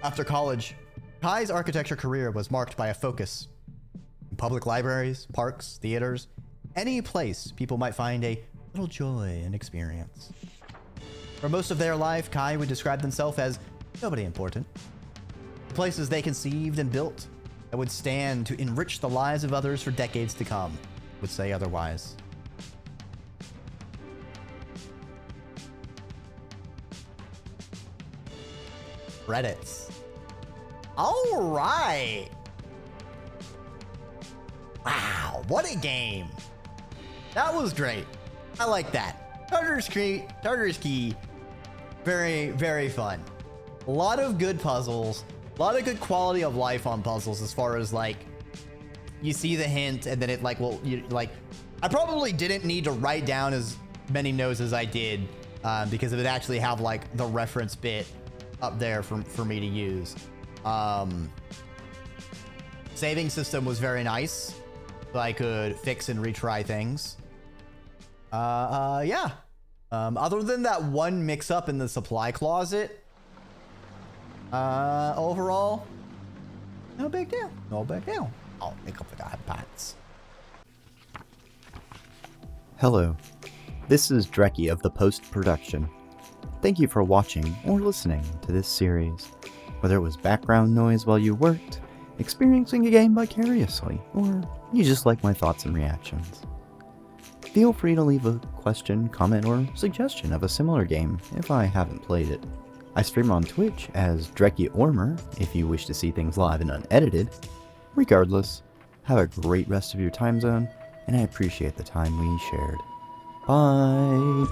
After college, Kai's architecture career was marked by a focus in public libraries, parks, theaters, any place people might find a little joy and experience. For most of their life, Kai would describe themselves as nobody important. The places they conceived and built that would stand to enrich the lives of others for decades to come would say otherwise. Credits. All right. Wow, what a game. That was great. I like that. Tartarus Key. Very, very fun. A lot of good puzzles. A lot of good quality of life on puzzles as far as like, you see the hint and then it like, well, you like, I probably didn't need to write down as many notes as I did because it would actually have like the reference bit up there for me to use. Saving system was very nice, so I could fix and retry things. Yeah. Other than that one mix up in the supply closet, overall, no big deal. No big deal. I'll make up the pants. Hello, this is Dreki of the post-production. Thank you for watching or listening to this series, whether it was background noise while you worked, experiencing a game vicariously, or you just like my thoughts and reactions. Feel free to leave a question, comment, or suggestion of a similar game if I haven't played it. I stream on Twitch as Dreki Ormer if you wish to see things live and unedited. Regardless, have a great rest of your time zone, and I appreciate the time we shared. Bye!